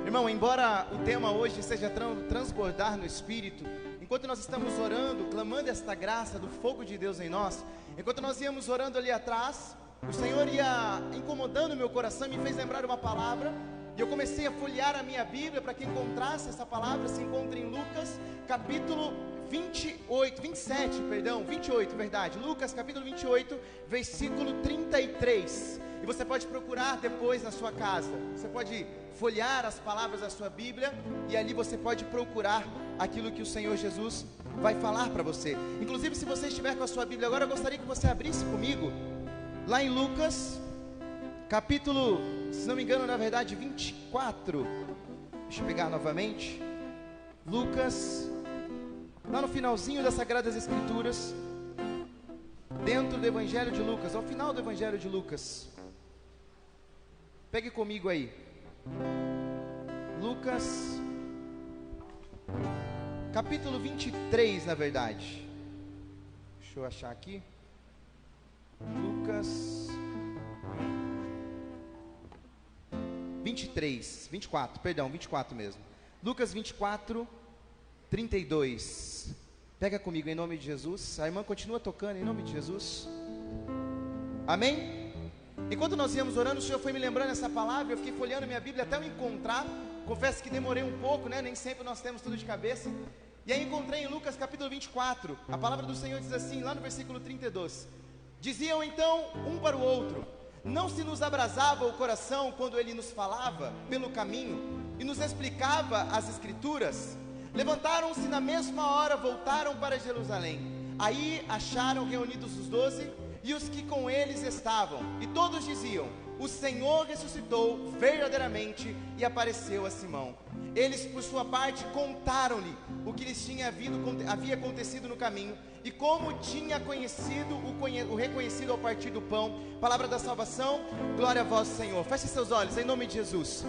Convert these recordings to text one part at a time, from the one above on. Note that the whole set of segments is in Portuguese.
Irmão, embora o tema hoje seja transbordar no Espírito, enquanto nós estamos orando, clamando esta graça do fogo de Deus em nós, enquanto nós íamos orando ali atrás, o Senhor ia incomodando o meu coração, me fez lembrar uma palavra, e eu comecei a folhear a minha Bíblia para que encontrasse essa palavra. Se encontra em Lucas, capítulo 28, verdade. Lucas, capítulo 28, versículo 33. E você pode procurar depois na sua casa. Você pode folhear as palavras da sua Bíblia e ali você pode procurar aquilo que o Senhor Jesus vai falar para você. Inclusive, se você estiver com a sua Bíblia agora, eu gostaria que você abrisse comigo lá em Lucas, capítulo, se não me engano, na verdade, 24. Deixa eu pegar novamente. Lucas, lá no finalzinho das Sagradas Escrituras, dentro do Evangelho de Lucas, ao final do Evangelho de Lucas. Pegue comigo aí. Lucas, capítulo 23, na verdade. Deixa eu achar aqui. Lucas 24 mesmo. Lucas 24, 32. Pega comigo em nome de Jesus. A irmã continua tocando em nome de Jesus. Amém? Enquanto nós íamos orando, o Senhor foi me lembrando essa palavra. Eu fiquei folheando minha Bíblia até eu encontrar. Confesso que demorei um pouco, né? Nem sempre nós temos tudo de cabeça. E aí encontrei em Lucas capítulo 24. A palavra do Senhor diz assim, lá no versículo 32. Diziam então um para o outro: não se nos abrasava o coração quando ele nos falava pelo caminho e nos explicava as Escrituras? Levantaram-se na mesma hora, voltaram para Jerusalém. Aí acharam reunidos os 12 e os que com eles estavam, e todos diziam: o Senhor ressuscitou verdadeiramente e apareceu a Simão. Eles, por sua parte, contaram-lhe o que lhes havia acontecido no caminho e como tinha conhecido o reconhecido ao partir do pão. Palavra da salvação, glória a vós, Senhor. Feche seus olhos em nome de Jesus.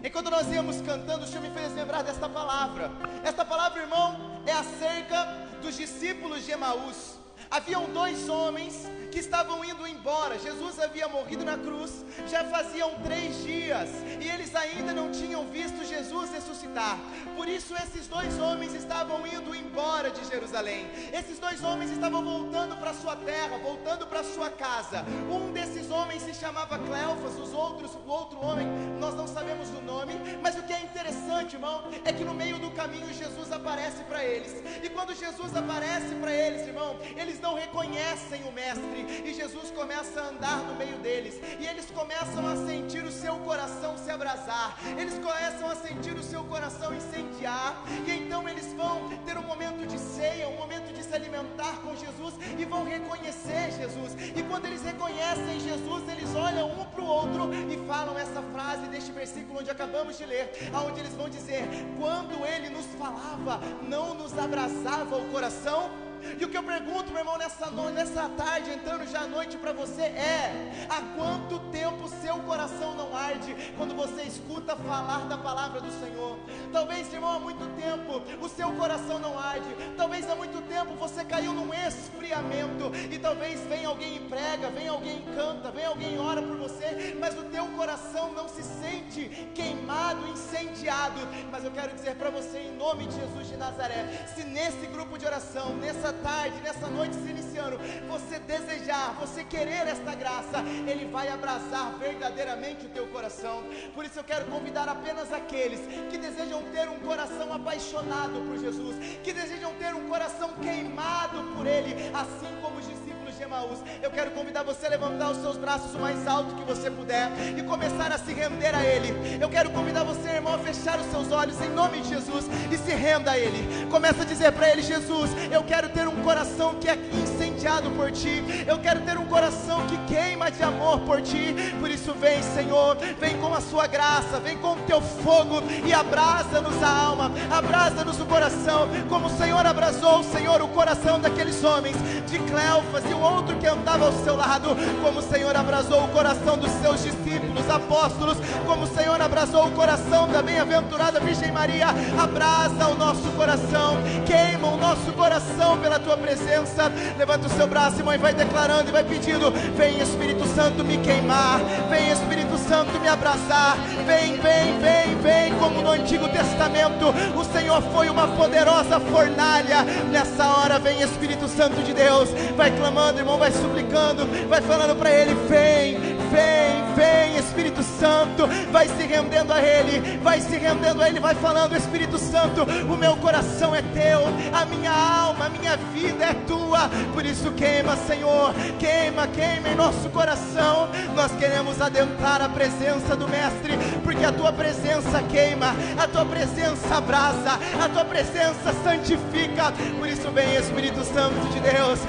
Enquanto nós íamos cantando, o Senhor me fez lembrar desta palavra. Esta palavra, irmão, é acerca dos discípulos de Emaús. Haviam dois homens que estavam indo embora. Jesus havia morrido na cruz, já faziam 3 dias, e eles ainda não tinham visto Jesus ressuscitar. Por isso esses dois homens estavam indo embora de Jerusalém. Esses dois homens estavam voltando para sua terra, voltando para sua casa. Um desses homens se chamava Cleofas, o outro homem, nós não sabemos o nome, mas o que é interessante, irmão, é que no meio do caminho Jesus aparece para eles. E quando Jesus aparece para eles, irmão, eles não reconhecem o mestre. E Jesus começa a andar no meio deles, e eles começam a sentir o seu coração se abrasar, eles começam a sentir o seu coração incendiar, e então eles vão ter um momento de ceia, um momento de se alimentar com Jesus, e vão reconhecer Jesus. E quando eles reconhecem Jesus, eles olham um para o outro e falam essa frase deste versículo onde acabamos de ler, onde eles vão dizer: quando ele nos falava, não nos abrasava o coração? E o que eu pergunto, meu irmão, nessa tarde, entrando já à noite para você é: há quanto tempo seu coração não arde quando você escuta falar da palavra do Senhor? Talvez, irmão, há muito tempo o seu coração não arde. Talvez há muito tempo você caiu num esfriamento, e talvez vem alguém e prega, vem alguém e canta, vem alguém e ora por você, mas o teu coração não se sente queimado, incendiado. Mas eu quero dizer para você, em nome de Jesus de Nazaré, se nesse grupo de oração, nessa tarde, nessa noite se iniciando, você desejar, você querer esta graça, Ele vai abrasar verdadeiramente o teu coração. Por isso eu quero convidar apenas aqueles que desejam ter um coração apaixonado por Jesus, que desejam ter um coração queimado por Ele, assim como os discípulos de Emaús. Eu quero convidar você a levantar os seus braços o mais alto que você puder e começar a se render a Ele. Eu quero convidar você, irmão, a fechar os seus olhos em nome de Jesus e se renda a Ele. Começa a dizer para Ele: Jesus, eu quero ter um coração que é incendiado por Ti, eu quero ter um coração que queima de amor por Ti. Por isso vem, Senhor, vem com a Sua graça, vem com o Teu fogo e abrasa-nos a alma, abrasa-nos o coração, como o Senhor abrasou, Senhor, o coração daqueles homens, de Cleofas e o outro que andava ao seu lado, como o Senhor abrasou o coração dos seus discípulos, apóstolos, como o Senhor abrasou o coração da bem-aventurada Virgem Maria. Abrasa o nosso coração, queima o nosso coração pela Tua presença. Levanta o seu braço, irmão, e vai declarando e vai pedindo: vem Espírito Santo me queimar, vem Espírito Santo me abraçar, vem, vem, vem, vem como no Antigo Testamento o Senhor foi uma poderosa fornalha. Nessa hora vem Espírito Santo de Deus, vai clamando, irmão, vai suplicando, vai falando para Ele: vem, vem, vem, Espírito Santo, vai se rendendo a Ele, vai se rendendo a Ele, vai falando: Espírito Santo, o meu coração é Teu, a minha alma, a minha vida é Tua, por isso queima, Senhor, queima, queima em nosso coração. Nós queremos adentrar a presença do Mestre, porque a Tua presença queima, a Tua presença abrasa, a Tua presença santifica. Por isso vem, Espírito Santo de Deus,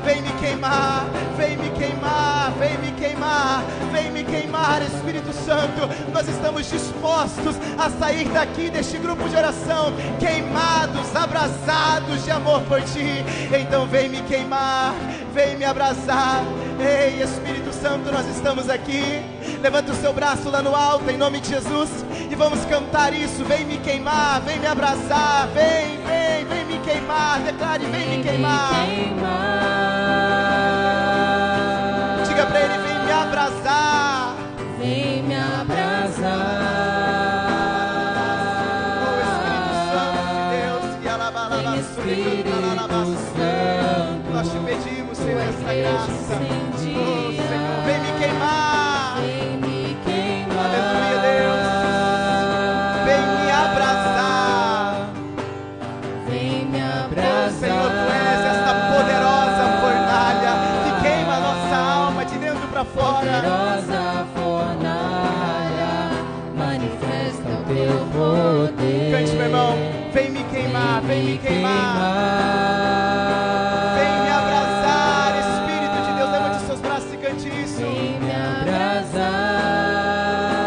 vem me queimar, vem me queimar, vem me queimar, vem me queimar, Espírito Santo. Nós estamos dispostos a sair daqui deste grupo de oração queimados, abrasados de amor por Ti. Então vem me queimar, vem me abrasar. Ei, Espírito Santo, nós estamos aqui. Levanta o seu braço lá no alto, em nome de Jesus, e vamos cantar isso: vem me queimar, vem me abrasar, vem, vem, vem me queimar. Declare: vem me queimar. Diga para Ele: vem me abrasar, vem me abrasar. Espírito Santo, nós te pedimos, Senhor, essa graça. Oh, Senhor, vem me queimar, vem me queimar. Aleluia, Deus, vem me abrasar, vem me abrasar. Oh, Senhor, Tu és esta poderosa fornalha que queima a nossa alma de dentro para fora. Poderosa fornalha, manifesta o Teu poder. Cante, meu irmão: vem me queimar, vem me queimar. Vem me abrasar, Espírito de Deus, levante seus braços e cante isso. Vem me abrasar.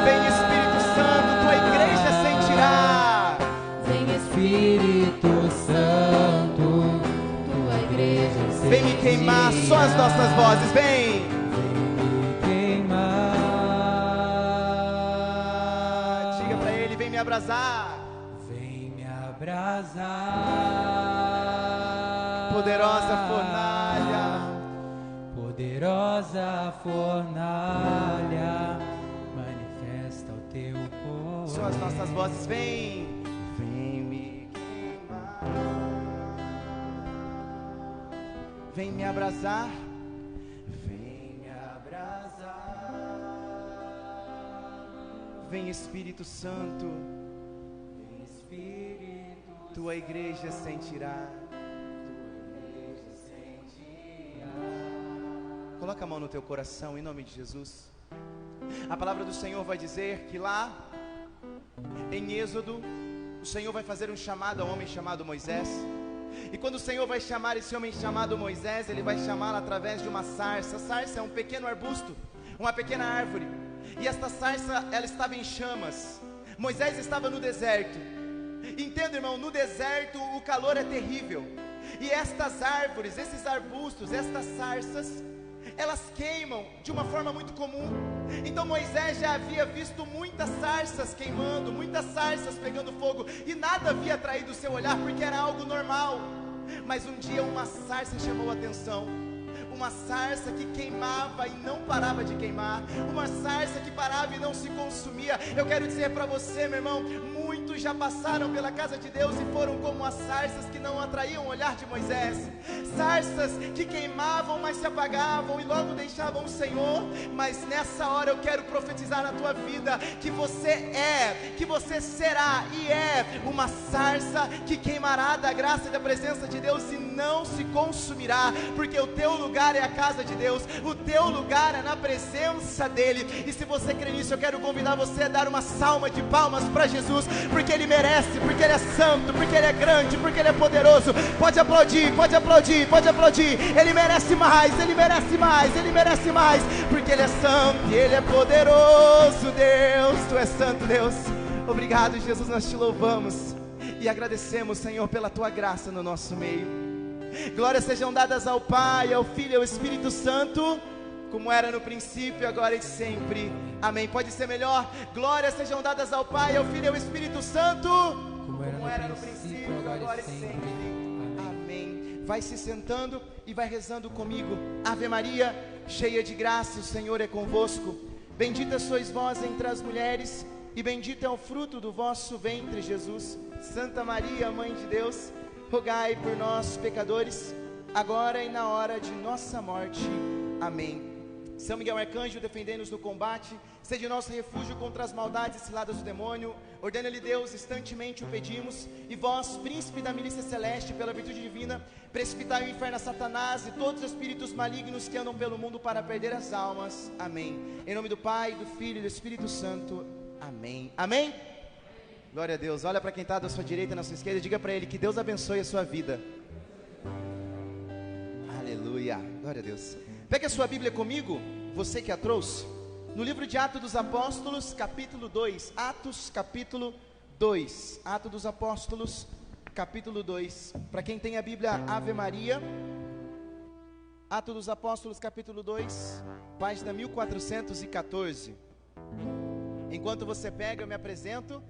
Vem, Espírito Santo, Tua igreja sentirá. Vem, Espírito Santo, Tua igreja sentirá. Vem me queimar, só as nossas vozes, vem. Vem me queimar. Diga pra Ele: vem me abrasar. Abrasar, poderosa fornalha, poderosa fornalha, manifesta o Teu poder. Só as nossas vozes, vem, vem me queimar, vem me abrasar, vem me abrasar, vem, Espírito Santo, vem, Espírito. Tua igreja sentirá. Coloca a mão no teu coração, em nome de Jesus. A palavra do Senhor vai dizer que lá em Êxodo, o Senhor vai fazer um chamado a um homem chamado Moisés. E quando o Senhor vai chamar esse homem chamado Moisés, Ele vai chamá-lo através de uma sarça. A sarça é um pequeno arbusto, uma pequena árvore. E esta sarça, ela estava em chamas. Moisés estava no deserto. Entenda, irmão, no deserto o calor é terrível. E estas árvores, esses arbustos, estas sarças, elas queimam de uma forma muito comum. Então Moisés já havia visto muitas sarças queimando, muitas sarças pegando fogo, e nada havia atraído o seu olhar, porque era algo normal. Mas um dia uma sarça chamou a atenção. Uma sarça que queimava e não parava de queimar, uma sarça que parava e não se consumia. Eu quero dizer para você, meu irmão, muitos já passaram pela casa de Deus e foram como as sarças que não atraíam o olhar de Moisés, sarças que queimavam, mas se apagavam e logo deixavam o Senhor. Mas nessa hora eu quero profetizar na tua vida, que você é, que você será e é uma sarça que queimará da graça e da presença de Deus e não se consumirá, porque o teu lugar é a casa de Deus, o teu lugar é na presença dEle. E se você crê nisso, eu quero convidar você a dar uma salva de palmas para Jesus, porque Ele merece, porque Ele é santo, porque Ele é grande, porque Ele é poderoso. Pode aplaudir, pode aplaudir, pode aplaudir. Ele merece mais, Ele merece mais, Ele merece mais, porque Ele é santo e Ele é poderoso. Deus, Tu és santo, Deus. Obrigado, Jesus, nós Te louvamos e agradecemos, Senhor, pela Tua graça no nosso meio. Glórias sejam dadas ao Pai, ao Filho e ao Espírito Santo, como era no princípio, agora e sempre. Amém. Pode ser melhor. Glórias sejam dadas ao Pai, ao Filho e ao Espírito Santo, como era no princípio, agora e sempre. Amém. Vai se sentando e vai rezando comigo. Ave Maria, cheia de graça, o Senhor é convosco. Bendita sois vós entre as mulheres, e bendito é o fruto do vosso ventre, Jesus. Santa Maria, Mãe de Deus, rogai por nós, pecadores, agora e na hora de nossa morte. Amém. São Miguel Arcanjo, defendei-nos no combate, sede nosso refúgio contra as maldades e ciladas do demônio. Ordena-lhe Deus, instantemente o pedimos, e vós, príncipe da milícia celeste, pela virtude divina, precipitai o inferno a Satanás e todos os espíritos malignos que andam pelo mundo para perder as almas. Amém. Em nome do Pai, do Filho e do Espírito Santo. Amém. Amém? Glória a Deus. Olha para quem está da sua direita e na sua esquerda e diga para ele que Deus abençoe a sua vida. Aleluia. Glória a Deus. Pegue a sua Bíblia comigo, você que a trouxe, no livro de Atos dos Apóstolos, capítulo 2. Atos, capítulo 2. Atos dos Apóstolos, capítulo 2. Para quem tem a Bíblia, Ave Maria. Atos dos Apóstolos, capítulo 2, página 1414. Enquanto você pega, eu me apresento.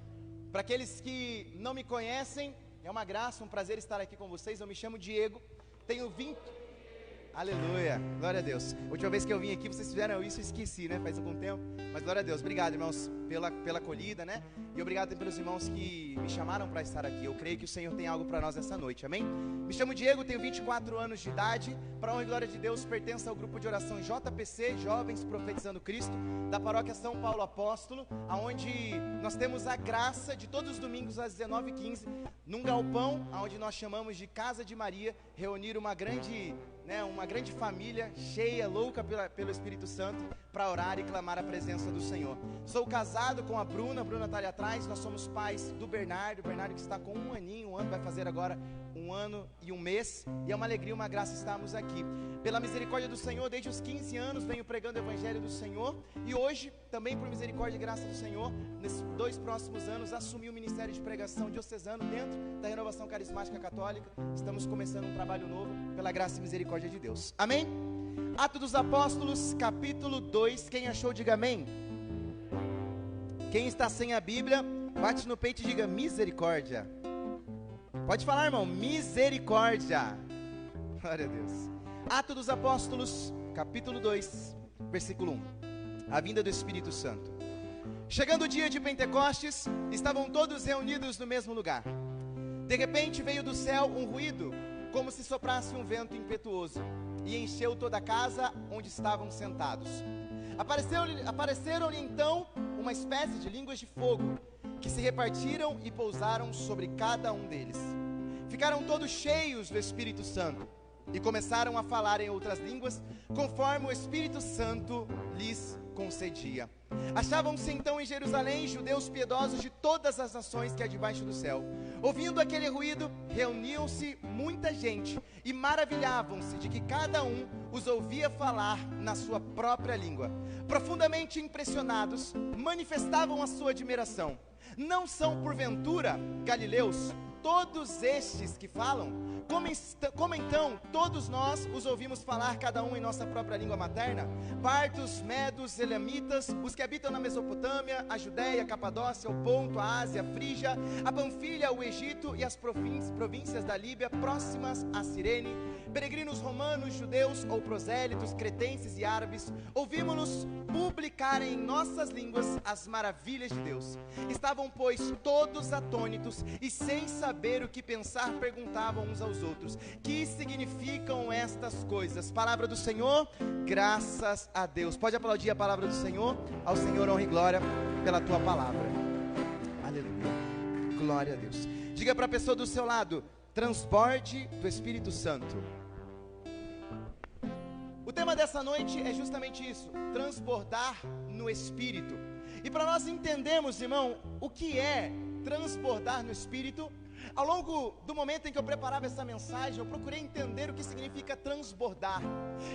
Para aqueles que não me conhecem, é uma graça, um prazer estar aqui com vocês. Eu me chamo Diego, tenho 20... Aleluia, glória a Deus. A última vez que eu vim aqui, vocês fizeram isso, eu esqueci, né? Faz algum tempo, mas glória a Deus. Obrigado, irmãos, pela acolhida, né? E obrigado pelos irmãos que me chamaram para estar aqui. Eu creio que o Senhor tem algo para nós essa noite, amém? Me chamo Diego, tenho 24 anos de idade. Para a honra e glória de Deus, pertenço ao grupo de oração JPC, Jovens Profetizando Cristo, da paróquia São Paulo Apóstolo, aonde nós temos a graça de todos os domingos às 19h15, num galpão, aonde nós chamamos de Casa de Maria, reunir uma grande família cheia, louca pelo Espírito Santo, para orar e clamar a presença do Senhor. Sou casado com a Bruna está ali atrás. Nós somos pais do Bernardo que está com um ano, vai fazer agora 1 ano e 1 mês, e é uma alegria, uma graça estarmos aqui. Pela misericórdia do Senhor, desde os 15 anos venho pregando o Evangelho do Senhor, e hoje, também por misericórdia e graça do Senhor, nesses 2 próximos anos, assumi o ministério de pregação diocesano dentro da Renovação Carismática Católica. Estamos começando um trabalho novo, pela graça e misericórdia de Deus, amém? Atos dos Apóstolos, capítulo 2, quem achou, diga amém. Quem está sem a Bíblia, bate no peito e diga misericórdia. Pode falar, irmão, misericórdia. Glória a Deus. Atos dos Apóstolos, capítulo 2, versículo 1. A vinda do Espírito Santo. Chegando o dia de Pentecostes, estavam todos reunidos no mesmo lugar. De repente veio do céu um ruído, como se soprasse um vento impetuoso, e encheu toda a casa onde estavam sentados. Apareceram-lhe então uma espécie de línguas de fogo, que se repartiram e pousaram sobre cada um deles. Ficaram todos cheios do Espírito Santo, e começaram a falar em outras línguas, conforme o Espírito Santo lhes concedia. Achavam-se então em Jerusalém judeus piedosos de todas as nações que há debaixo do céu. Ouvindo aquele ruído, reuniam-se muita gente e maravilhavam-se de que cada um os ouvia falar na sua própria língua. Profundamente impressionados, manifestavam a sua admiração. Não são porventura galileus todos estes que falam? Como então todos nós os ouvimos falar, cada um em nossa própria língua materna? Partos, medos, elamitas, os que habitam na Mesopotâmia, a Judéia, a Capadócia, o Ponto, a Ásia, a Frígia, a Panfilha, o Egito e as províncias da Líbia próximas a Cirene, peregrinos romanos, judeus ou prosélitos, cretenses e árabes, ouvimos-los publicarem em nossas línguas as maravilhas de Deus. Estavam, pois, todos atônitos e sem saber o que pensar, perguntavam uns aos outros: que significam estas coisas? Palavra do Senhor, graças a Deus. Pode aplaudir a palavra do Senhor. Ao Senhor honra e glória pela tua palavra. Aleluia, glória a Deus. Diga para a pessoa do seu lado: transborde do Espírito Santo. O tema dessa noite é justamente isso: transbordar no Espírito. E para nós entendermos, irmão, o que é transbordar no Espírito, ao longo do momento em que eu preparava essa mensagem, eu procurei entender o que significa transbordar.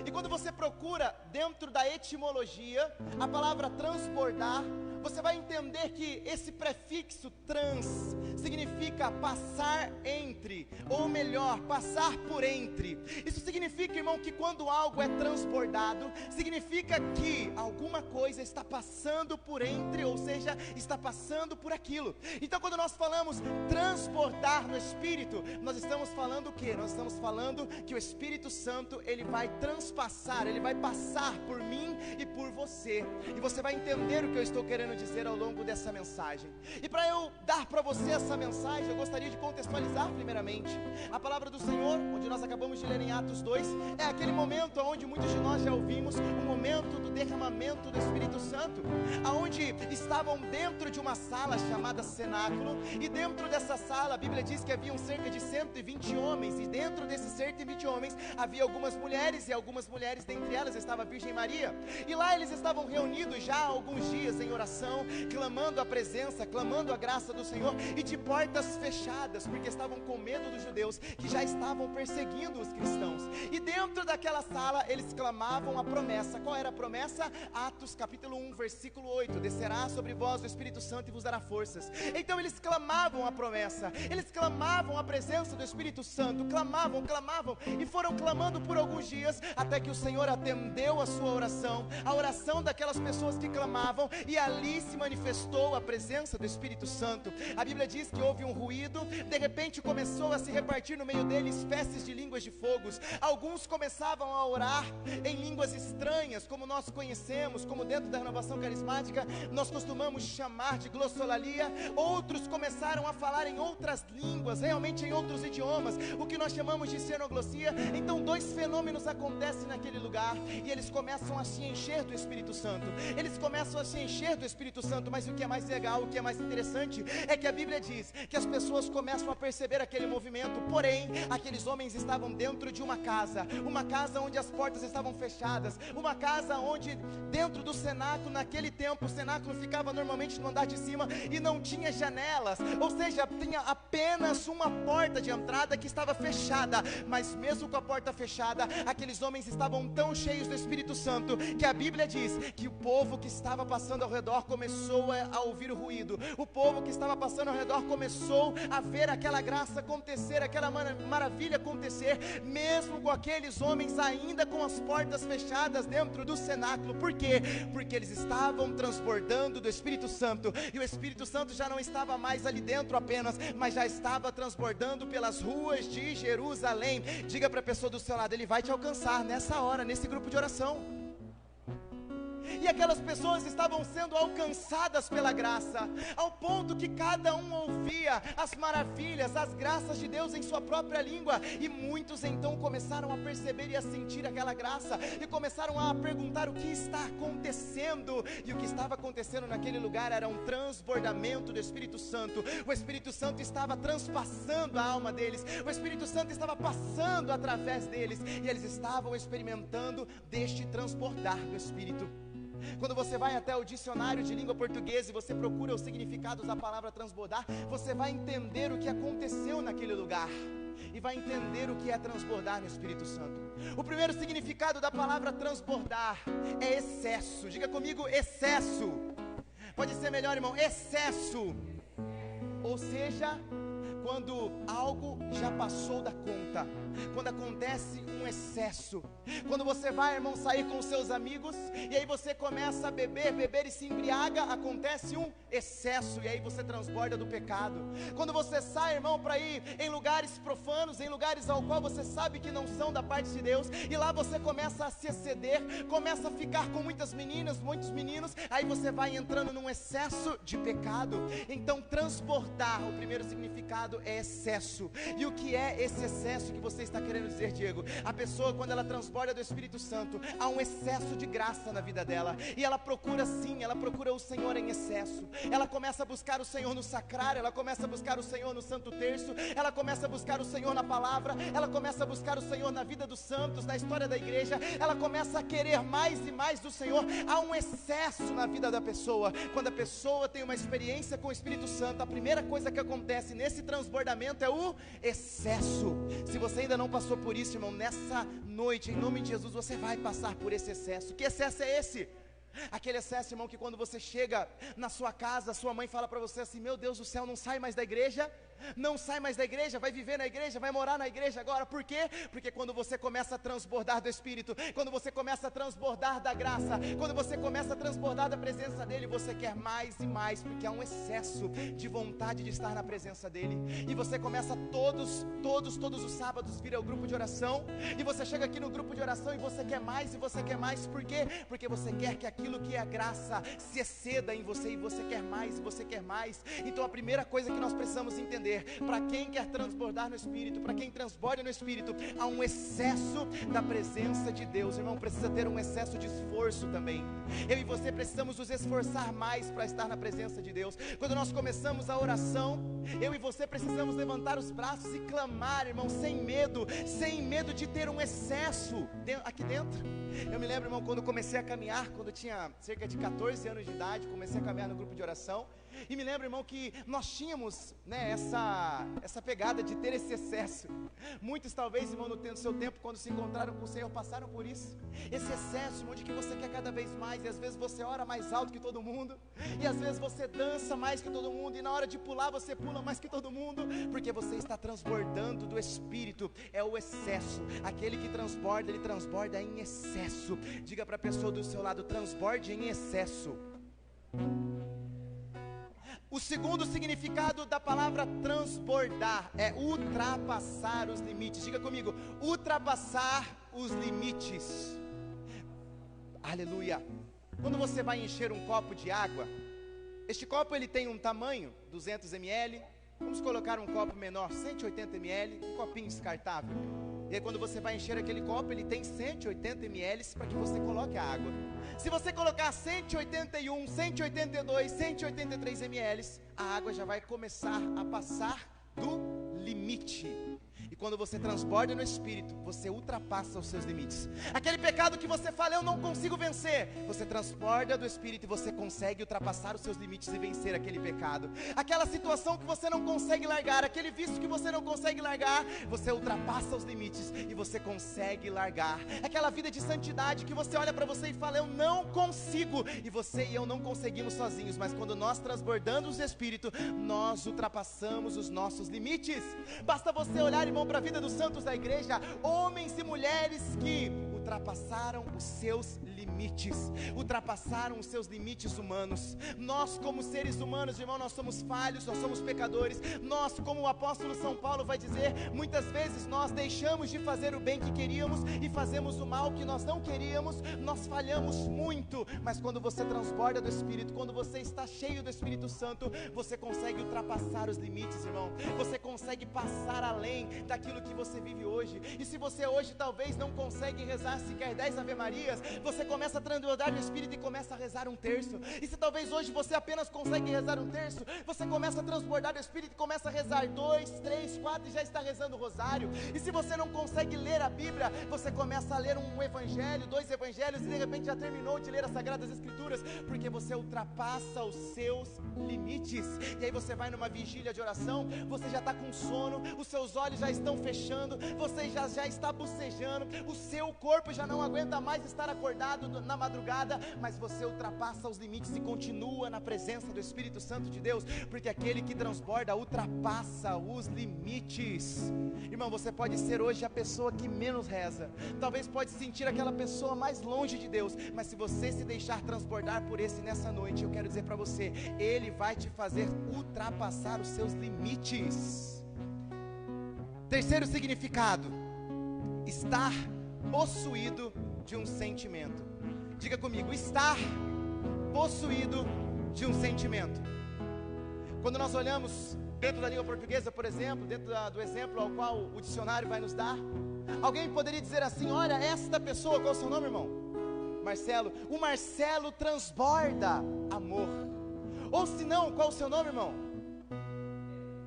E quando você procura dentro da etimologia a palavra transbordar, você vai entender que esse prefixo trans significa passar entre, ou melhor, passar por entre. Isso significa, irmão, que quando algo é transbordado, significa que alguma coisa está passando por entre, ou seja, está passando por aquilo. Então quando nós falamos transbordar transbordar no Espírito, nós estamos falando o quê? Nós estamos falando que o Espírito Santo, ele vai transpassar, ele vai passar por mim e por você, e você vai entender o que eu estou querendo dizer ao longo dessa mensagem. E para eu dar para você essa mensagem, eu gostaria de contextualizar primeiramente a palavra do Senhor, onde nós acabamos de ler em Atos 2, é aquele momento onde muitos de nós já ouvimos, o momento do derramamento do Espírito Santo, aonde estavam dentro de uma sala chamada cenáculo, e dentro dessa sala, a Bíblia diz que haviam cerca de 120 homens, e dentro desses 120 homens, havia algumas mulheres, e algumas mulheres, dentre elas estava a Virgem Maria, e lá eles estavam reunidos já há alguns dias em oração, clamando a presença, clamando a graça do Senhor, e de portas fechadas, porque estavam com medo dos judeus, que já estavam perseguindo os cristãos, e dentro daquela sala, eles clamavam a promessa. Qual era a promessa? Atos capítulo 1, versículo 8, descerá sobre vós o Espírito Santo e vos dará forças. Então eles clamavam a promessa, eles clamavam a presença do Espírito Santo, clamavam, e foram clamando por alguns dias, até que o Senhor atendeu a sua oração, a oração daquelas pessoas que clamavam, e ali se manifestou a presença do Espírito Santo. A Bíblia diz que houve um ruído, de repente começou a se repartir no meio dele espécies de línguas de fogos, alguns começavam a orar em línguas estranhas, como nós conhecemos, como dentro da renovação carismática, nós costumamos chamar de glossolalia, outros começaram a falar em outras línguas, realmente em outros idiomas, o que nós chamamos de xenoglossia. Então dois fenômenos acontecem naquele lugar, e eles começam a se encher do Espírito Santo, mas o que é mais legal, o que é mais interessante, é que a Bíblia diz que as pessoas começam a perceber aquele movimento, porém, aqueles homens estavam dentro de uma casa onde as portas estavam fechadas, uma casa onde dentro do cenáculo, naquele tempo, o cenáculo ficava normalmente no andar de cima, e não tinha janelas, ou seja, tinha apenas uma porta de entrada que estava fechada, mas mesmo com a porta fechada, aqueles homens estavam tão cheios do Espírito Santo, que a Bíblia diz que o povo que estava passando ao redor começou a ouvir o ruído, o povo que estava passando ao redor começou a ver aquela graça acontecer, aquela maravilha acontecer, mesmo com aqueles homens ainda com as portas fechadas dentro do cenáculo. Por quê? Porque eles estavam transbordando do Espírito Santo, e o Espírito Santo já não estava mais ali dentro apenas, mas já estava transbordando pelas ruas de Jerusalém. Diga para a pessoa do seu lado, ele vai te alcançar nessa hora, nesse grupo de oração. E aquelas pessoas estavam sendo alcançadas pela graça, ao ponto que cada um ouvia as maravilhas, as graças de Deus em sua própria língua, e muitos então começaram a perceber e a sentir aquela graça, e começaram a perguntar o que está acontecendo, e o que estava acontecendo naquele lugar era um transbordamento do Espírito Santo. O Espírito Santo estava transpassando a alma deles, o Espírito Santo estava passando através deles, e eles estavam experimentando deste transbordar do Espírito. Quando você vai até o dicionário de língua portuguesa e você procura os significados da palavra transbordar, você vai entender o que aconteceu naquele lugar, e vai entender o que é transbordar no Espírito Santo. O primeiro significado da palavra transbordar é excesso. Diga comigo, excesso. Pode ser melhor, irmão, excesso. Ou seja, quando algo já passou da conta, quando acontece um excesso, quando você vai, irmão, sair com os seus amigos, e aí você começa a beber e se embriaga, acontece um excesso, e aí você transborda do pecado. Quando você sai, irmão, para ir em lugares profanos, em lugares ao qual você sabe que não são da parte de Deus, e lá você começa a se exceder, começa a ficar com muitas meninas, muitos meninos, aí você vai entrando num excesso de pecado. Então transbordar, o primeiro significado é excesso. E o que é esse excesso que você está querendo dizer, Diego? A pessoa, quando ela transborda do Espírito Santo, há um excesso de graça na vida dela, e ela procura sim, ela procura o Senhor em excesso. Ela começa a buscar o Senhor no sacrário, ela começa a buscar o Senhor no santo terço, ela começa a buscar o Senhor na palavra, ela começa a buscar o Senhor na vida dos santos, na história da igreja, ela começa a querer mais e mais do Senhor. Há um excesso na vida da pessoa. Quando a pessoa tem uma experiência com o Espírito Santo, a primeira coisa que acontece nesse transbordamento é o excesso. Se você ainda não passou por isso, irmão, nessa noite, em nome de Jesus, você vai passar por esse excesso. Que excesso é esse? Aquele excesso, irmão, que quando você chega na sua casa, sua mãe fala para você assim: meu Deus do céu, não sai mais da igreja, não sai mais da igreja, vai viver na igreja, vai morar na igreja agora. Por quê? Porque quando você começa a transbordar do Espírito, quando você começa a transbordar da graça, quando você começa a transbordar da presença dEle, você quer mais e mais, porque há um excesso de vontade de estar na presença dEle. E você começa todos os sábados vir ao grupo de oração, e você chega aqui no grupo de oração e você quer mais, e você quer mais. Por quê? Porque você quer que aquilo que é a graça se exceda em você, e você quer mais, e você quer mais. Então a primeira coisa que nós precisamos entender, para quem quer transbordar no Espírito, para quem transborda no Espírito, há um excesso da presença de Deus. Irmão, precisa ter um excesso de esforço também. Eu e você precisamos nos esforçar mais para estar na presença de Deus. Quando nós começamos a oração, eu e você precisamos levantar os braços e clamar, irmão, sem medo de ter um excesso aqui dentro. Eu me lembro, irmão, quando comecei a caminhar, quando eu tinha cerca de 14 anos de idade, comecei a caminhar no grupo de oração. E me lembro, irmão, que nós tínhamos, né, essa pegada de ter esse excesso. Muitos talvez, irmão, no seu tempo, quando se encontraram com o Senhor, passaram por isso. Esse excesso, irmão, de que você quer cada vez mais. E às vezes você ora mais alto que todo mundo, e às vezes você dança mais que todo mundo, e na hora de pular você pula mais que todo mundo, porque você está transbordando do Espírito. É o excesso. Aquele que transborda, ele transborda em excesso. Diga para a pessoa do seu lado: transborde em excesso. O segundo significado da palavra transbordar é ultrapassar os limites. Diga comigo: ultrapassar os limites. Aleluia. Quando você vai encher um copo de água, este copo ele tem um tamanho, 200 ml. Vamos colocar um copo menor, 180 ml, um copinho descartável. E aí quando você vai encher aquele copo, ele tem 180 ml para que você coloque a água. Se você colocar 181, 182, 183 ml, a água já vai começar a passar do limite. E quando você transborda no Espírito, você ultrapassa os seus limites. Aquele pecado que você fala: eu não consigo vencer, você transborda do Espírito e você consegue ultrapassar os seus limites e vencer aquele pecado. Aquela situação que você não consegue largar, aquele vício que você não consegue largar, você ultrapassa os limites e você consegue largar. Aquela vida de santidade que você olha para você e fala: eu não consigo. E você e eu não conseguimos sozinhos, mas quando nós transbordamos o Espírito, nós ultrapassamos os nossos limites. Basta você olhar, irmão, para a vida dos santos da igreja, homens e mulheres que ultrapassaram os seus limites, ultrapassaram os seus limites humanos. Nós como seres humanos, irmão, nós somos falhos, nós somos pecadores. Nós, como o apóstolo São Paulo vai dizer, muitas vezes nós deixamos de fazer o bem que queríamos e fazemos o mal que nós não queríamos. Nós falhamos muito, mas quando você transborda do Espírito, quando você está cheio do Espírito Santo, você consegue ultrapassar os limites, irmão. Você consegue passar além daquilo que você vive hoje. E se você hoje talvez não consegue rezar sequer 10 Ave Marias, você começa a transbordar no Espírito e começa a rezar um terço. E se talvez hoje você apenas consegue rezar um terço, você começa a transbordar no Espírito e começa a rezar 2, 3, 4 e já está rezando o rosário. E se você não consegue ler a Bíblia, você começa a ler um evangelho, 2 evangelhos, e de repente já terminou de ler as Sagradas Escrituras, porque você ultrapassa os seus limites. E aí você vai numa vigília de oração, você já está com sono, os seus olhos já estão fechando, você já está bocejando, o seu corpo já não aguenta mais estar acordado na madrugada, mas você ultrapassa os limites e continua na presença do Espírito Santo de Deus, porque aquele que transborda ultrapassa os limites. Irmão, você pode ser hoje a pessoa que menos reza, talvez pode sentir aquela pessoa mais longe de Deus, mas se você se deixar transbordar por esse nessa noite, eu quero dizer para você, Ele vai te fazer ultrapassar os seus limites. Terceiro significado: estar possuído de um sentimento. Diga comigo: estar possuído de um sentimento. Quando nós olhamos dentro da língua portuguesa, por exemplo, dentro do exemplo ao qual o dicionário vai nos dar, alguém poderia dizer assim: olha, esta pessoa, qual é o seu nome, irmão? Marcelo. O Marcelo transborda amor. Ou se não, qual é o seu nome, irmão?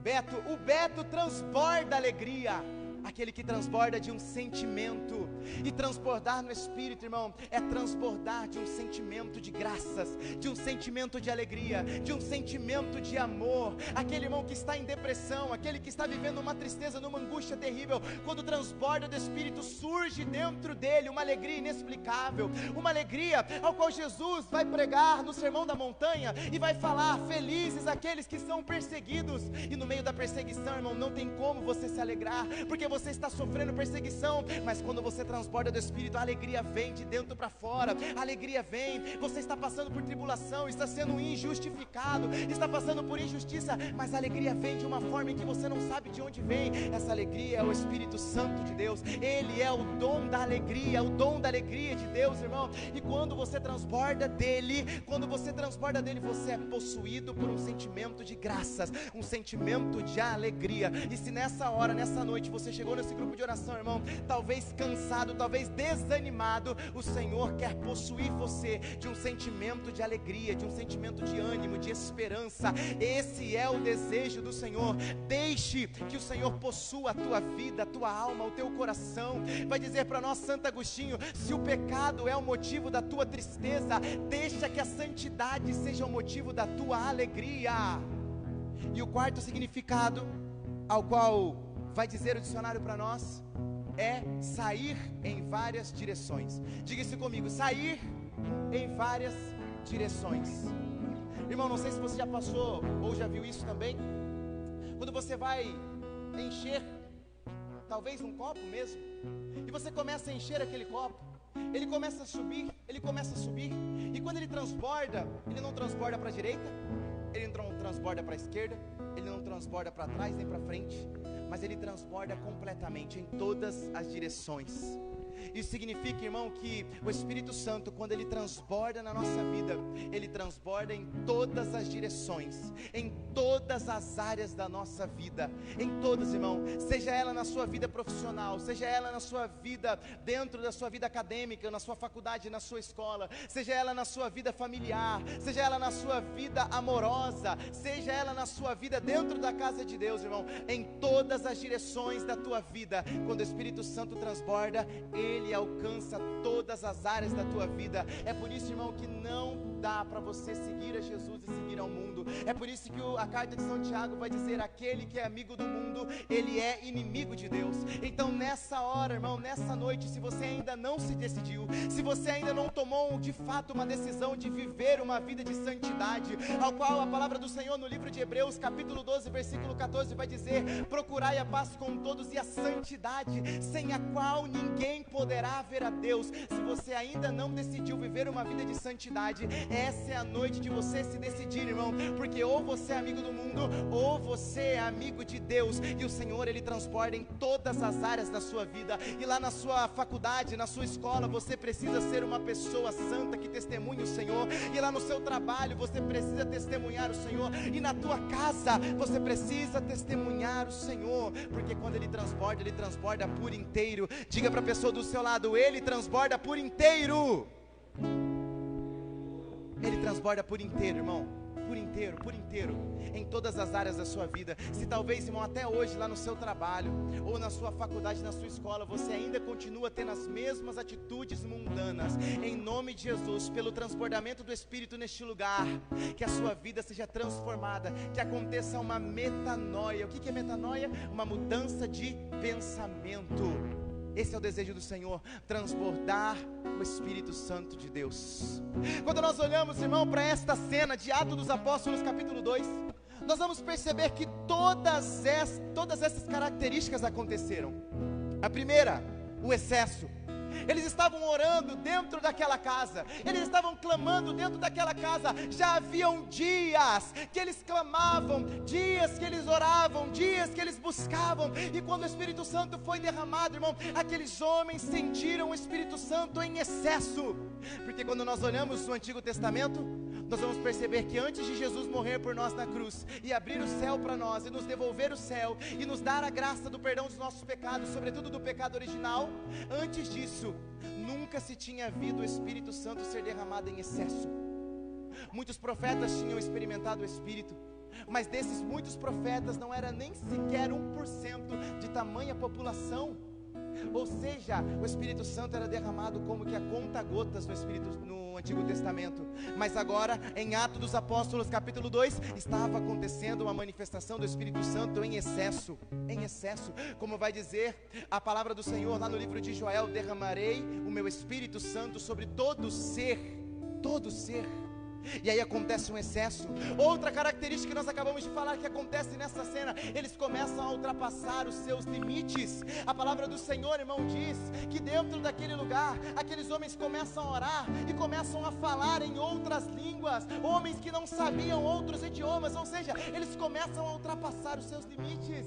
Beto. O Beto transborda alegria. aquele que transborda de um sentimento. E transbordar no Espírito, irmão, é transbordar de um sentimento de graças, de um sentimento de alegria, de um sentimento de amor. Aquele irmão que está em depressão, aquele que está vivendo uma tristeza, numa angústia terrível, quando transborda do Espírito, surge dentro dele uma alegria inexplicável, uma alegria ao qual Jesus vai pregar no Sermão da Montanha e vai falar: felizes aqueles que são perseguidos. E no meio da perseguição, irmão, não tem como você se alegrar, porque você está sofrendo perseguição, mas quando você transborda do Espírito, a alegria vem de dentro para fora, a alegria vem. Você está passando por tribulação, está sendo injustificado, está passando por injustiça, mas a alegria vem de uma forma em que você não sabe de onde vem. Essa alegria é o Espírito Santo de Deus, ele é o dom da alegria, o dom da alegria de Deus, irmão. E quando você transborda dele, você é possuído por um sentimento de graças, um sentimento de alegria. E se nessa hora, nessa noite, você chegou nesse grupo de oração, irmão, talvez cansado, talvez desanimado, o Senhor quer possuir você de um sentimento de alegria, de um sentimento de ânimo, de esperança. Esse é o desejo do Senhor. Deixe que o Senhor possua a tua vida, a tua alma, o teu coração. Vai dizer para nós Santo Agostinho: se o pecado é o motivo da tua tristeza, deixa que a santidade seja o motivo da tua alegria. E o quarto significado, ao qual vai dizer o dicionário para nós, é sair em várias direções. Diga isso comigo: sair em várias direções. Irmão, não sei se você já passou ou já viu isso também. Quando você vai encher, talvez um copo mesmo, e você começa a encher aquele copo, ele começa a subir, e quando ele transborda, ele não transborda para a direita, ele não transborda para a esquerda, ele não transborda para trás nem para frente, mas ele transborda completamente em todas as direções. Isso significa, irmão, que o Espírito Santo, quando ele transborda na nossa vida, ele transborda em todas as direções, em todas as áreas da nossa vida, em todas, irmão, seja ela na sua vida profissional, seja ela na sua vida, dentro da sua vida acadêmica, na sua faculdade, na sua escola, seja ela na sua vida familiar, seja ela na sua vida amorosa, seja ela na sua vida dentro da casa de Deus, irmão, em todas as direções da tua vida, quando o Espírito Santo transborda, ele alcança todas as áreas da tua vida. É por isso, irmão, que não dá para você seguir a Jesus e seguir ao mundo. É por isso que a carta de São Tiago vai dizer: aquele que é amigo do mundo, ele é inimigo de Deus. Então nessa hora, irmão, nessa noite, se você ainda não se decidiu, se você ainda não tomou de fato uma decisão de viver uma vida de santidade, ao qual a palavra do Senhor no livro de Hebreus, capítulo 12, versículo 14 vai dizer: procurai a paz com todos e a santidade, sem a qual ninguém poderá ver a Deus. Se você ainda não decidiu viver uma vida de santidade, essa é a noite de você se decidir, irmão, porque ou você é amigo do mundo, ou você é amigo de Deus. E o Senhor, ele transborda em todas as áreas da sua vida. E lá na sua faculdade, na sua escola, você precisa ser uma pessoa santa que testemunhe o Senhor. E lá no seu trabalho, você precisa testemunhar o Senhor. E na tua casa, você precisa testemunhar o Senhor, porque quando ele transborda por inteiro. Diga para a pessoa do seu lado: ele transborda por inteiro. Ele transborda por inteiro, irmão, por inteiro, em todas as áreas da sua vida. Se talvez, irmão, até hoje lá no seu trabalho, ou na sua faculdade, na sua escola, você ainda continua tendo as mesmas atitudes mundanas, em nome de Jesus, pelo transbordamento do Espírito neste lugar, que a sua vida seja transformada, que aconteça uma metanoia. O que é metanoia? Uma mudança de pensamento. Esse é o desejo do Senhor, transbordar o Espírito Santo de Deus. Quando nós olhamos, irmão, para esta cena de Atos dos Apóstolos, capítulo 2, nós vamos perceber que todas essas características aconteceram. A primeira, o excesso. Eles estavam orando dentro daquela casa, eles estavam clamando dentro daquela casa. Já haviam dias que eles clamavam, dias que eles oravam, dias que eles buscavam. E quando o Espírito Santo foi derramado, irmão, aqueles homens sentiram o Espírito Santo em excesso. Porque quando nós olhamos o Antigo Testamento, nós vamos perceber que antes de Jesus morrer por nós na cruz, e abrir o céu para nós, e nos devolver o céu, e nos dar a graça do perdão dos nossos pecados, sobretudo do pecado original, antes disso, nunca se tinha visto o Espírito Santo ser derramado em excesso. Muitos profetas tinham experimentado o Espírito, mas desses muitos profetas não era nem sequer 1% de tamanha população. Ou seja, o Espírito Santo era derramado como que a conta-gotas no Antigo Testamento. Mas agora, em Atos dos Apóstolos, capítulo 2, estava acontecendo uma manifestação do Espírito Santo em excesso. Em excesso, como vai dizer a palavra do Senhor lá no livro de Joel: derramarei o meu Espírito Santo sobre todo ser. Todo ser. E aí acontece um excesso. Outra característica que nós acabamos de falar que acontece nessa cena: eles começam a ultrapassar os seus limites. A palavra do Senhor, irmão, diz que dentro daquele lugar, aqueles homens começam a orar e começam a falar em outras línguas, homens que não sabiam outros idiomas. Ou seja, eles começam a ultrapassar os seus limites.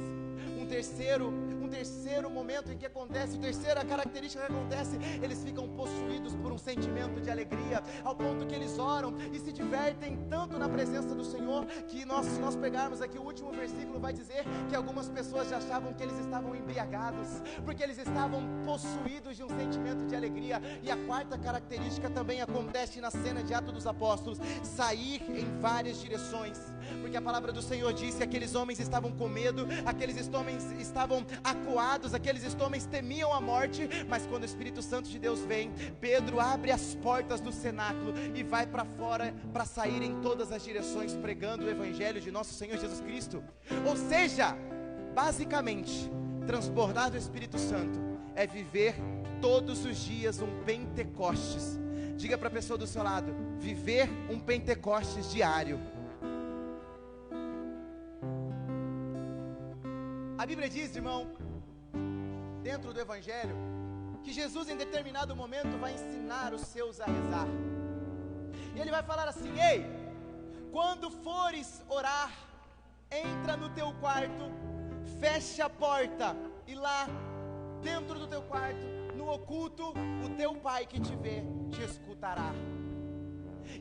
Um terceiro momento em que acontece, terceira característica que acontece: eles ficam possuídos por um sentimento de alegria, ao ponto que eles oram e se divertem tanto na presença do Senhor, que se nós pegarmos aqui o último versículo, vai dizer que algumas pessoas já achavam que eles estavam embriagados, porque eles estavam possuídos de um sentimento de alegria. E a quarta característica também acontece na cena de Atos dos Apóstolos: sair em várias direções, porque a palavra do Senhor diz que aqueles homens estavam com medo, aqueles homens estavam acuados, aqueles homens temiam a morte. Mas quando o Espírito Santo de Deus vem, Pedro abre as portas do cenáculo e vai para fora, para sair em todas as direções pregando o Evangelho de nosso Senhor Jesus Cristo. Ou seja, basicamente, transbordar do Espírito Santo é viver todos os dias um Pentecostes. Diga para a pessoa do seu lado: viver um Pentecostes diário. A Bíblia diz, irmão, dentro do Evangelho, que Jesus em determinado momento vai ensinar os seus a rezar. E Ele vai falar assim: ei, quando fores orar, entra no teu quarto, fecha a porta, e lá, dentro do teu quarto, no oculto, o teu Pai que te vê, te escutará.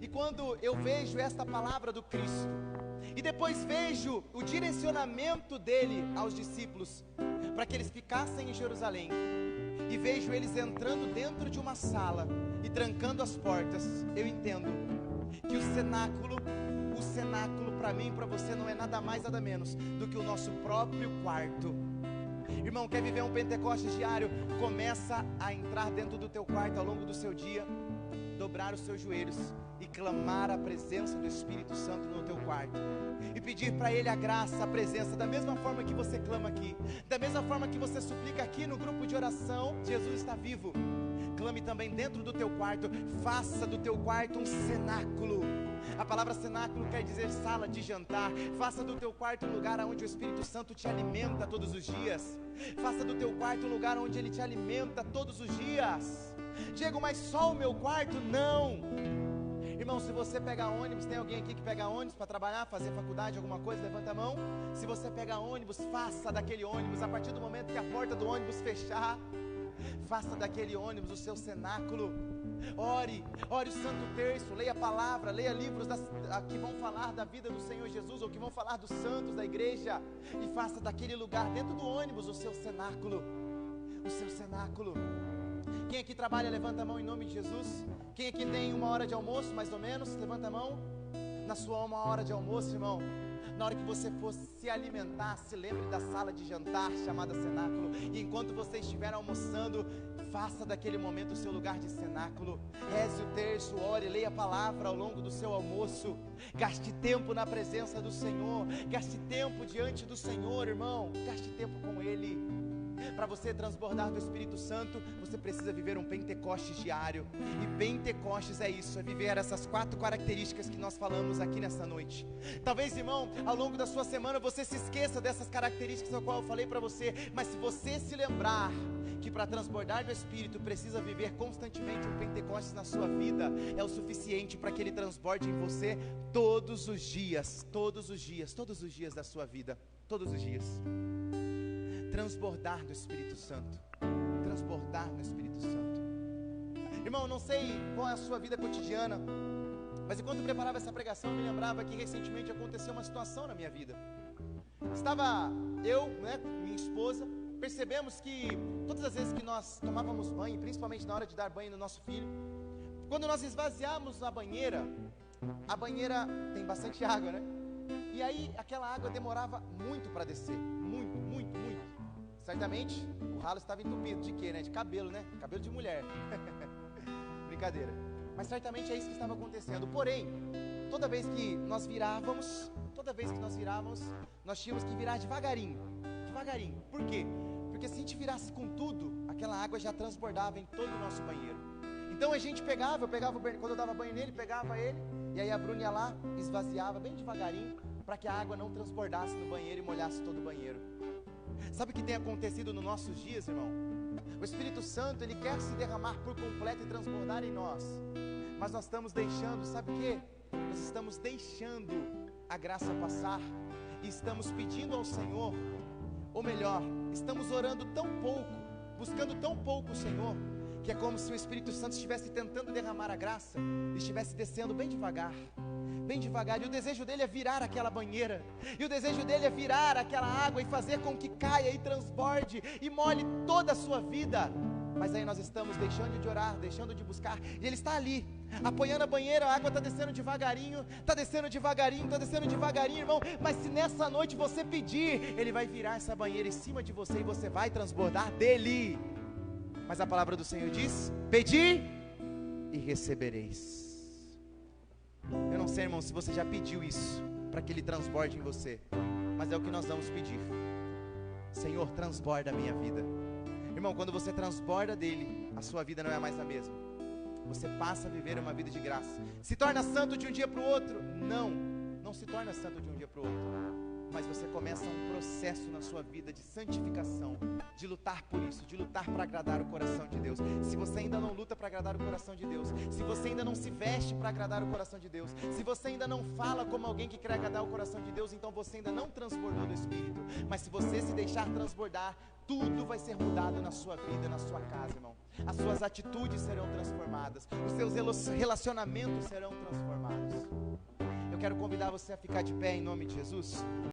E quando eu vejo esta palavra do Cristo, e depois vejo o direcionamento dele aos discípulos, para que eles ficassem em Jerusalém, e vejo eles entrando dentro de uma sala e trancando as portas, eu entendo que o cenáculo para mim e para você não é nada mais, nada menos do que o nosso próprio quarto. Irmão, quer viver um Pentecostes diário? Começa a entrar dentro do teu quarto ao longo do seu dia, dobrar os seus joelhos e clamar a presença do Espírito Santo no teu quarto, e pedir para Ele a graça, a presença, da mesma forma que você clama aqui, da mesma forma que você suplica aqui no grupo de oração. Jesus está vivo. Clame também dentro do teu quarto. Faça do teu quarto um cenáculo. A palavra cenáculo quer dizer sala de jantar. Faça do teu quarto um lugar onde o Espírito Santo te alimenta todos os dias. Faça do teu quarto um lugar onde Ele te alimenta todos os dias. Diego, mas só o meu quarto? Não. Irmão, se você pega ônibus, tem alguém aqui que pega ônibus para trabalhar, fazer faculdade, alguma coisa? Levanta a mão. Se você pega ônibus, faça daquele ônibus, a partir do momento que a porta do ônibus fechar, faça daquele ônibus o seu cenáculo. Ore o Santo Terço, leia a palavra, leia livros que vão falar da vida do Senhor Jesus, ou que vão falar dos santos da igreja, e faça daquele lugar, dentro do ônibus, o seu cenáculo. O seu cenáculo. Quem aqui trabalha, levanta a mão em nome de Jesus. Quem aqui tem uma hora de almoço, mais ou menos, levanta a mão. Na sua uma hora de almoço, irmão, na hora que você for se alimentar, se lembre da sala de jantar chamada cenáculo. E enquanto você estiver almoçando, faça daquele momento o seu lugar de cenáculo. Reze o terço, ore, leia a palavra ao longo do seu almoço. Gaste tempo na presença do Senhor. Gaste tempo diante do Senhor, irmão. Gaste tempo com Ele. Para você transbordar do Espírito Santo, você precisa viver um Pentecostes diário. E Pentecostes é isso, é viver essas 4 características que nós falamos aqui nessa noite. Talvez, irmão, ao longo da sua semana você se esqueça dessas características ao qual eu falei para você. Mas se você se lembrar que para transbordar do Espírito precisa viver constantemente um Pentecostes na sua vida, é o suficiente para que ele transborde em você todos os dias da sua vida, todos os dias. Transbordar do Espírito Santo. Transbordar no Espírito Santo. Irmão, eu não sei qual é a sua vida cotidiana, mas enquanto eu preparava essa pregação, eu me lembrava que recentemente aconteceu uma situação na minha vida. Estava eu, minha esposa, percebemos que todas as vezes que nós tomávamos banho, principalmente na hora de dar banho no nosso filho, quando nós esvaziávamos a banheira tem bastante água, né? E aí aquela água demorava muito para descer, muito, muito, muito. Certamente o ralo estava entupido de quê, né? De cabelo, né? Cabelo de mulher. Brincadeira. Mas certamente é isso que estava acontecendo. Porém, toda vez que nós virávamos, nós tínhamos que virar devagarinho. Devagarinho. Por quê? Porque se a gente virasse com tudo, aquela água já transbordava em todo o nosso banheiro. Então a gente pegava, quando eu dava banho nele, pegava ele, e aí a Bruna ia lá, esvaziava bem devagarinho, para que a água não transbordasse no banheiro e molhasse todo o banheiro. Sabe o que tem acontecido nos nossos dias, irmão? O Espírito Santo, ele quer se derramar por completo e transbordar em nós, mas nós estamos deixando, sabe o que? Nós estamos deixando a graça passar, e estamos pedindo ao Senhor, ou melhor, estamos orando tão pouco, buscando tão pouco o Senhor, que é como se o Espírito Santo estivesse tentando derramar a graça, e estivesse descendo bem devagar, e o desejo dele é virar aquela banheira, e o desejo dele é virar aquela água, e fazer com que caia e transborde, e molhe toda a sua vida. Mas aí nós estamos deixando de orar, deixando de buscar, e ele está ali, apoiando a banheira, a água está descendo devagarinho, irmão. Mas se nessa noite você pedir, ele vai virar essa banheira em cima de você, e você vai transbordar dele. Mas a palavra do Senhor diz: pedi e recebereis. Eu não sei, irmão, se você já pediu isso, para que ele transborde em você, mas é o que nós vamos pedir. Senhor, transborda a minha vida. Irmão, quando você transborda dele, a sua vida não é mais a mesma. Você passa a viver uma vida de graça. Se torna santo de um dia para o outro? Não se torna santo de um dia para o outro. Mas você começa um processo na sua vida de santificação, de lutar por isso, de lutar para agradar o coração de Deus. Se você ainda não luta para agradar o coração de Deus, se você ainda não se veste para agradar o coração de Deus, se você ainda não fala como alguém que quer agradar o coração de Deus, então você ainda não transbordou do Espírito. Mas se você se deixar transbordar, tudo vai ser mudado na sua vida, na sua casa, irmão. As suas atitudes serão transformadas, os seus relacionamentos serão transformados. Eu quero convidar você a ficar de pé em nome de Jesus.